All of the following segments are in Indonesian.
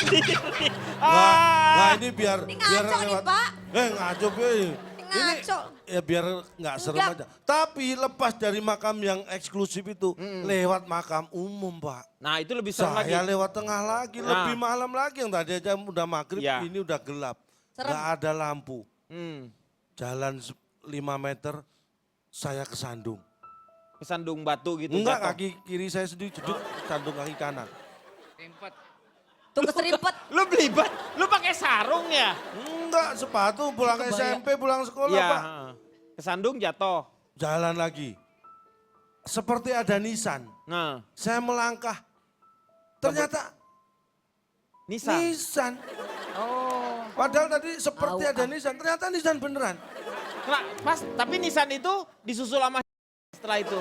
sendiri. Nah ini biar Ini biar ngaco nih, Pak. Ngaco Pi. Ngaco. Ya biar nggak serem Enggak. aja. Tapi lepas dari makam yang eksklusif itu, lewat makam umum Pak. Nah itu lebih serem lagi. Saya lewat tengah lagi, Nah. lebih malam lagi. Yang tadi aja udah maghrib, Ya. ini udah gelap. Serem. Nggak ada lampu. Hmm. Jalan 5 meter, saya kesandung. Kesandung batu gitu. Enggak, jatuh. kaki kiri saya sendiri jeduk, sandung kaki kanan. Tuh keserimpet. Lu belibet, lu pakai sarung ya? Enggak, sepatu pulang SMP, pulang sekolah Iya. Pak. Kesandung jatuh. Jalan lagi. Seperti ada nisan. Nah, Saya melangkah. Ternyata Nissan. nisan. Oh. Padahal tadi seperti Au, ada nisan. Ternyata nisan beneran. Nah, pas tapi Nissan itu disusul sama setelah itu.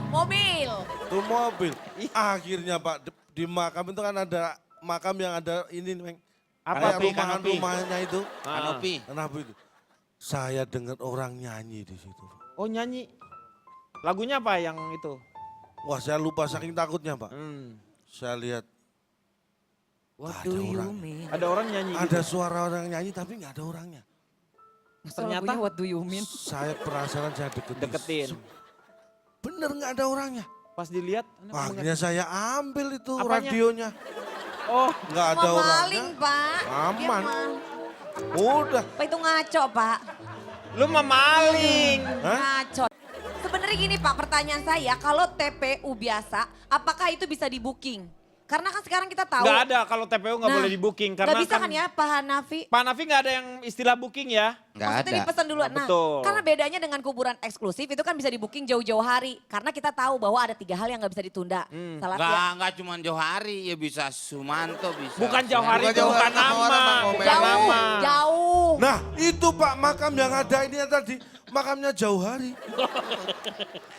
Mobil. Itu mobil. Akhirnya Pak, di makam itu kan ada makam yang ada ini, Meng. Apa, Kayak Pi? rumahan-rumahnya itu. Kanopi. Kenapa itu? Saya dengar orang nyanyi di situ. Pak. Oh nyanyi. Lagunya apa yang itu? Wah saya lupa saking takutnya Pak. Hmm. Saya lihat What ada do you orang. mean? Ada orang nyanyi Ada gitu. suara orang nyanyi tapi nggak ada orangnya. Ternyata Lagunya what do you mean? Saya penasaran, saya deketin. Bener nggak ada orangnya. Pas dilihat. Akhirnya saya ambil itu Apanya? radionya. Oh Nggak ada Mau orangnya. maling, Pak. Aman. Dia mah- Udah. Pak itu ngaco, Pak. lu mah maling. Hah? Ngaco. Sebenarnya gini Pak, pertanyaan saya, kalau TPU biasa, apakah itu bisa di booking? Karena kan sekarang kita tahu. Nggak ada kalau TPU nggak Nah, boleh di booking. Karena Nggak bisa kan ya Pak Hanafi? Pak Nafi nggak ada yang istilah booking ya. Nggak Maksudnya ada. dipesan dulu. Nah, Nah, betul. karena bedanya dengan kuburan eksklusif itu kan bisa di booking jauh-jauh hari. Karena kita tahu bahwa ada 3 hal yang nggak bisa ditunda. Salah Enggak cuma jauh hari, ya bisa Sumanto, bisa. Bukan jauh hari Bukan itu jauh bukan hari, nama nama. orang, Bang Ngomel. Bukan jauh, nama. jauh. Nah itu Pak makam yang ada ini yang tadi. Makamnya jauh hari.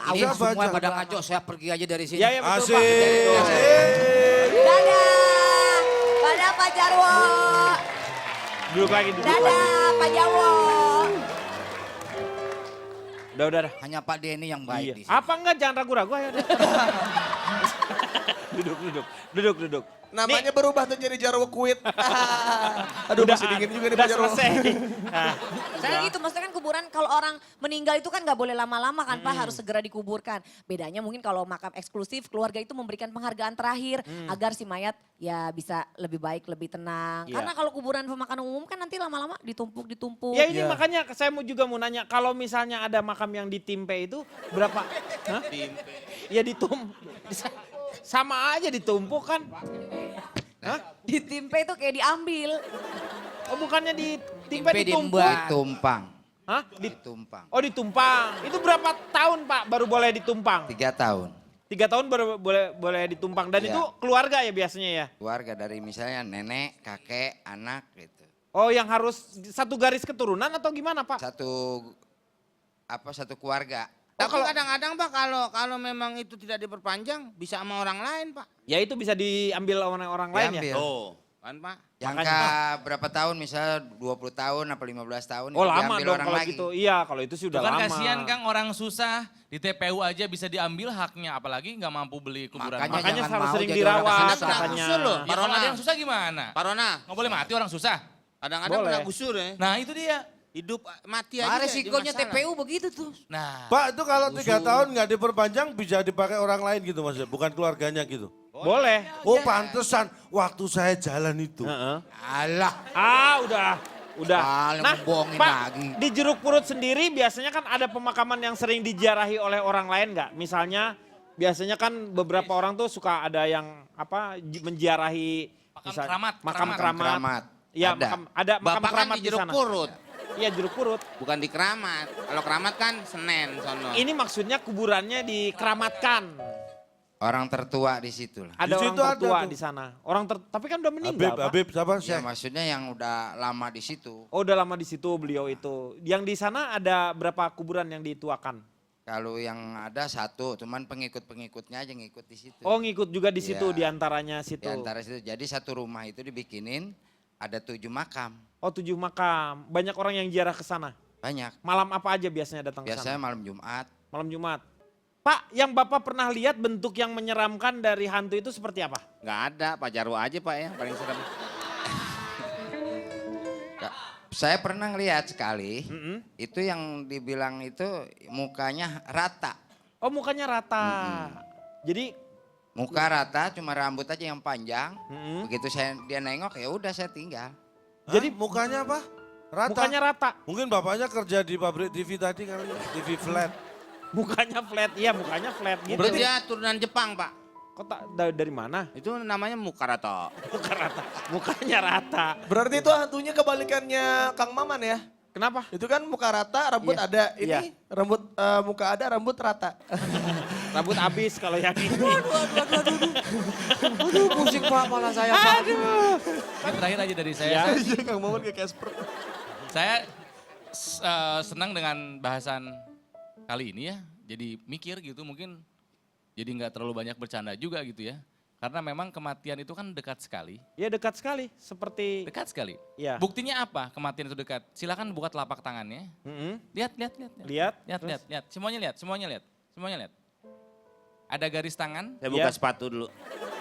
Ini Saya semua baca. pada ngaco, saya pergi aja dari sini. Ya ya betul Asik. Pak. Dadah. Dadah Pak Jarwo. Duduk lagi, duduk lagi. Dadah Pak Jarwo. Udah. Hanya Pak Denny yang baik Iya. di sini. Apa enggak jangan ragu-ragu ayo. Duduk. Namanya berubah tuh jadi Jarwo Kuit. Aduh masih dingin juga nih udah Pak Jarwo. selesai. Nah, Saya gitu, maksudnya kan kuburan kalau orang meninggal itu kan nggak boleh lama-lama kan Pak, harus segera dikuburkan. Bedanya mungkin kalau makam eksklusif, keluarga itu memberikan penghargaan terakhir agar si mayat ya bisa lebih baik, lebih tenang. Iya. Karena kalau kuburan pemakaman umum kan nanti lama-lama ditumpuk. ya ini makanya saya juga mau nanya, kalau misalnya ada makam yang ditimpe itu berapa? Hah? Ya sama aja ditumpuk kan? Hah? Ditimpe itu kayak diambil. Oh bukannya ditimpe Timpe ditumpuk? ditumpang. Hah? Ditumpang. Oh ditumpang. Itu berapa tahun Pak baru boleh ditumpang? 3 tahun. 3 tahun baru boleh ditumpang. Dan Iya. itu keluarga ya biasanya ya? Keluarga dari misalnya nenek, kakek, anak gitu. Oh yang harus satu garis keturunan atau gimana Pak? Satu keluarga. Tapi kadang-kadang Pak kalau memang itu tidak diperpanjang bisa sama orang lain Pak. Ya itu bisa diambil oleh orang lain ya? Diambil. Oh, kan Pak. Jangka berapa tahun misalnya 20 tahun apa 15 tahun Oh itu lama diambil dong orang kalau lagi. gitu. Iya kalau itu sih udah Kan lama. kasihan Kang orang susah di TPU aja bisa diambil haknya apalagi nggak mampu beli kuburan. Makanya Makanya jangan harus mau sering jadi orang dirawat susah. Ada katanya. usul loh. Ya kalau ada yang susah gimana? Pak Rona, Nggak boleh mati orang susah. kadang-kadang Boleh. kena gusur ya. Nah itu dia. Hidup mati aja. Nah, jadi resikonya masalah. TPU begitu tuh. Nah Pak itu kalau 3 tahun nggak diperpanjang bisa dipakai orang lain gitu maksudnya. Bukan keluarganya gitu. Boleh. Oh pantesan waktu saya jalan itu. Heeh. Alah. Udah. Paling ngebohongin Pak, lagi. di Jeruk Purut sendiri biasanya kan ada pemakaman yang sering diziarahi oleh orang lain nggak? Misalnya biasanya kan beberapa orang tuh suka ada yang menziarahi makam keramat. Keramat. Iya, Ada. ada makam Bapak kan keramat di di Jeruk sana. Purut, Iya, Jeruk Purut. bukan di Keramat. Kalau Keramat kan Senen sono. Ini maksudnya kuburannya dikeramatkan. Orang tertua di situ lah. Ada Di orang situ ada tertua tuh. di sana. Tapi kan udah meninggal, Pak. Habib siapa? Ya Syekh. maksudnya yang udah lama di situ. Oh, udah lama di situ beliau itu. Yang di sana ada berapa kuburan yang dituakan? Kalau yang ada satu, cuman pengikut-pengikutnya aja ngikut di situ. Oh, ngikut juga di situ Iya. di antaranya situ. Di antara situ. Jadi satu rumah itu dibikinin ada 7 makam. Oh, 7 makam. Banyak orang yang ziarah ke sana. Banyak. Malam apa aja biasanya datang ke Biasanya sana? malam Jumat. Malam Jumat. Pak, yang Bapak pernah lihat bentuk yang menyeramkan dari hantu itu seperti apa? Nggak ada, Pak Jarwo aja Pak ya paling serem. Saya pernah ngelihat sekali, itu yang dibilang itu mukanya rata. Oh, mukanya rata. Jadi Muka rata, cuma rambut aja yang panjang. Mm-mm. Begitu dia nengok, ya udah saya tinggal. Jadi mukanya apa? Rata. mukanya rata. Mungkin bapaknya kerja di pabrik TV tadi kali ya, TV flat. Mukanya flat, iya mukanya flat gitu. Berarti dia turunan Jepang Pak. Kok dari mana? Itu namanya Mukarato. Muka rata. Mukanya rata. Berarti itu hantunya kebalikannya Kang Maman ya? Kenapa? Itu kan muka rata, rambut Iya. ada. Iya. Ini rambut muka ada, rambut rata. Rambut habis kalau yang ini. Aduh, pusing Pak, malah saya Pak. Ini terakhir aja dari saya. Ya. Iya, Kang Maman kayak Casper. Saya senang dengan bahasan kali ini ya. Jadi mikir gitu mungkin jadi nggak terlalu banyak bercanda juga gitu ya. Karena memang kematian itu kan dekat sekali. Ya dekat sekali, seperti Dekat sekali. ya. Buktinya apa kematian itu dekat? Silakan buka telapak tangannya. Mm-mm. Lihat. Lihat. Lihat. Semuanya lihat. Ada garis tangan. Saya buka Iya. sepatu dulu.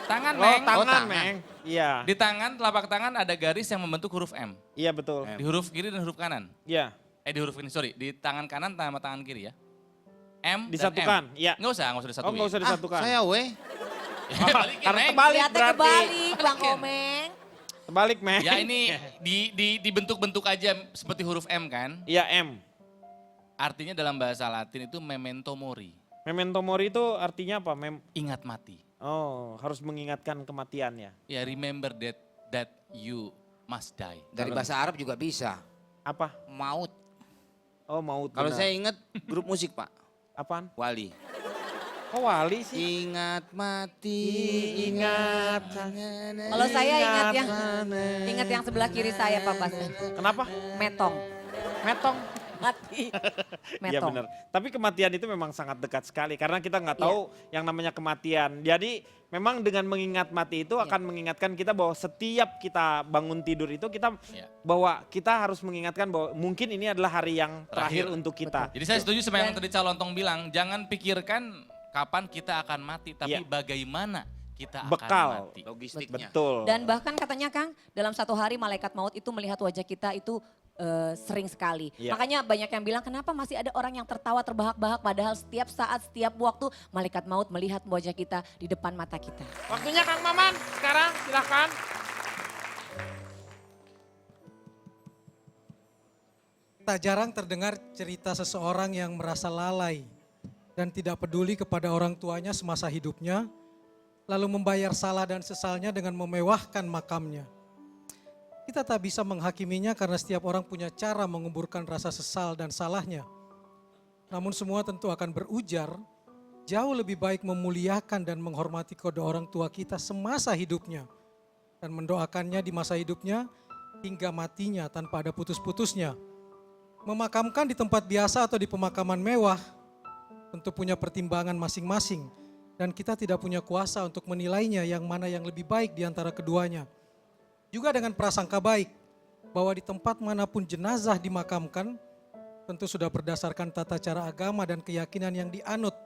Tangan, Oh, Meng. tangan, Meng. Iya. Di tangan, telapak tangan ada garis yang membentuk huruf M. Iya betul. Di huruf kiri dan huruf kanan. Iya. Di huruf ini, sorry. Di tangan kanan sama tangan kiri ya. M Disatukan, dan M. iya. Nggak usah Oh, disatuin. nggak usah disatukan. Saya weh. Ya, balikin, Karena Meng. kebalik Lihatnya berarti. kebalik Bang Balikin. Komeng. Kebalik, Meng. Ya ini dibentuk-bentuk aja seperti huruf M kan. Iya, M. Artinya dalam bahasa Latin itu memento mori. Memento mori itu artinya apa? Ingat mati. Oh, harus mengingatkan kematian ya. Ya remember that you must die. Dari bahasa Arab juga bisa. Apa? Maut. Oh, maut. Kalau benar. saya ingat grup musik Pak. Apaan? Wali. Oh, wali sih. Ingat mati, Ingat. Kalau saya ingat yang sebelah kiri saya Pak Bas. Kenapa? Metong. Metong. Mati. Iya Metong. benar. Tapi kematian itu memang sangat dekat sekali karena kita nggak tahu yang namanya kematian. Jadi memang dengan mengingat mati itu akan mengingatkan kita bahwa setiap kita bangun tidur itu kita Iya. bahwa kita harus mengingatkan bahwa mungkin ini adalah hari yang terakhir Terakhir. untuk kita. Jadi saya setuju sama yang tadi Calontong bilang, jangan pikirkan kapan kita akan mati, tapi Iya. bagaimana kita Bekal. akan mati. logistiknya. Betul. Dan bahkan katanya Kang, dalam satu hari malaikat maut itu melihat wajah kita itu sering sekali. Iya. Makanya banyak yang bilang kenapa masih ada orang yang tertawa terbahak-bahak padahal setiap saat, setiap waktu malaikat maut melihat wajah kita di depan mata kita. Waktunya Kang Maman, sekarang silahkan. Tak jarang terdengar cerita seseorang yang merasa lalai dan tidak peduli kepada orang tuanya semasa hidupnya, lalu membayar salah dan sesalnya dengan memewahkan makamnya. Kita tak bisa menghakiminya karena setiap orang punya cara menguburkan rasa sesal dan salahnya. Namun semua tentu akan berujar, jauh lebih baik memuliakan dan menghormati kedua orang tua kita semasa hidupnya dan mendoakannya di masa hidupnya hingga matinya tanpa ada putus-putusnya. Memakamkan di tempat biasa atau di pemakaman mewah tentu punya pertimbangan masing-masing dan kita tidak punya kuasa untuk menilainya yang mana yang lebih baik di antara keduanya. Juga dengan prasangka baik bahwa di tempat manapun jenazah dimakamkan tentu sudah berdasarkan tata cara agama dan keyakinan yang dianut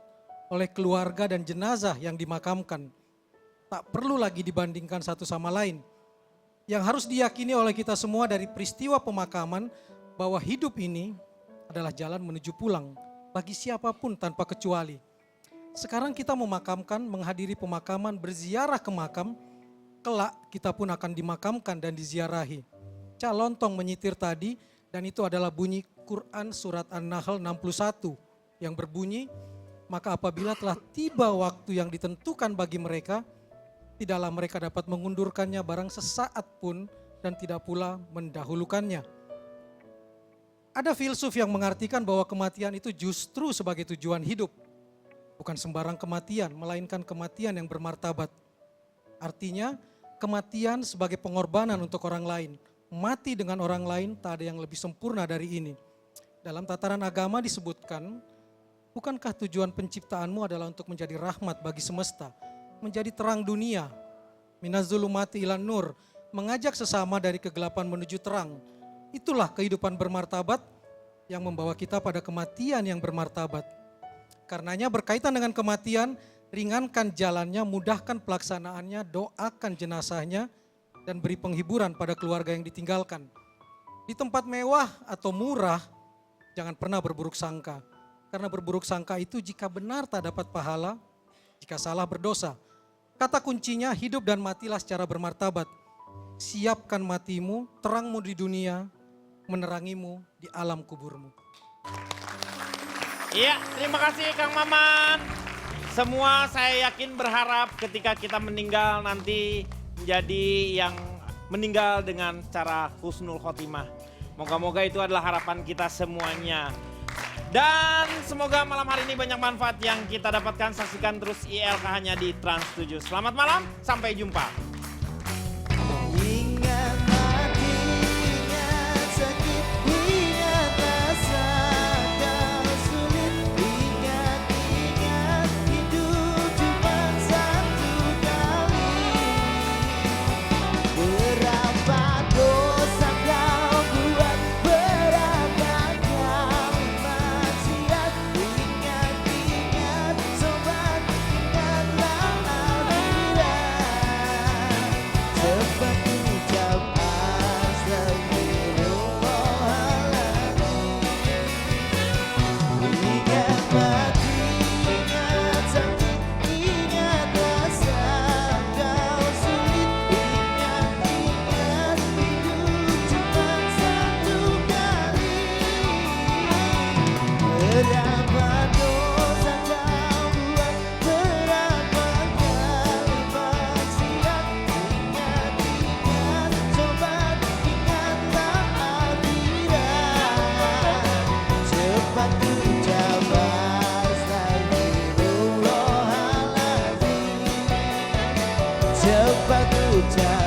oleh keluarga dan jenazah yang dimakamkan. Tak perlu lagi dibandingkan satu sama lain. Yang harus diyakini oleh kita semua dari peristiwa pemakaman bahwa hidup ini adalah jalan menuju pulang bagi siapapun tanpa kecuali. Sekarang kita memakamkan, menghadiri pemakaman, berziarah ke makam, kelak kita pun akan dimakamkan dan diziarahi. Calontong menyitir tadi dan itu adalah bunyi Quran surat An-Nahl 61 yang berbunyi, maka apabila telah tiba waktu yang ditentukan bagi mereka, tidaklah mereka dapat mengundurkannya barang sesaat pun dan tidak pula mendahulukannya. Ada filsuf yang mengartikan bahwa kematian itu justru sebagai tujuan hidup. Bukan sembarang kematian, melainkan kematian yang bermartabat. Artinya kematian sebagai pengorbanan untuk orang lain. Mati dengan orang lain tak ada yang lebih sempurna dari ini. Dalam tataran agama disebutkan, bukankah tujuan penciptaanmu adalah untuk menjadi rahmat bagi semesta, menjadi terang dunia, minaz-zulumati ilan nur, mengajak sesama dari kegelapan menuju terang. Itulah kehidupan bermartabat yang membawa kita pada kematian yang bermartabat. Karenanya berkaitan dengan kematian, ringankan jalannya, mudahkan pelaksanaannya, doakan jenazahnya, dan beri penghiburan pada keluarga yang ditinggalkan. Di tempat mewah atau murah, jangan pernah berburuk sangka. Karena berburuk sangka itu jika benar tak dapat pahala, jika salah berdosa. Kata kuncinya hidup dan matilah secara bermartabat. Siapkan matimu, terangmu di dunia, menerangimu di alam kuburmu. Iya, terima kasih Kang Maman. Semua saya yakin berharap ketika kita meninggal nanti menjadi yang meninggal dengan cara husnul khotimah. Moga-moga itu adalah harapan kita semuanya. Dan semoga malam hari ini banyak manfaat yang kita dapatkan. Saksikan terus ILK hanya di Trans 7. Selamat malam, sampai jumpa. Ingat mati, ingat sakit, ingat rasa kau sulit. Ingat hidup cuma satu kali. Berapa dosa kau buat, berapa kali maksiat. Ingat sobat, ingatlah akhirat. Cepat ucap astagfirullahaladzim. Ingat mati, ingat sakit, ingat rasa kau sulit. Ingat hidup cuma satu kali. Berapa dosa kau buat, berapa kali maksiat. Ingat sobat, ingatlah akhirat. Cepat ucap astagfirullahaladzim. Cepat ucap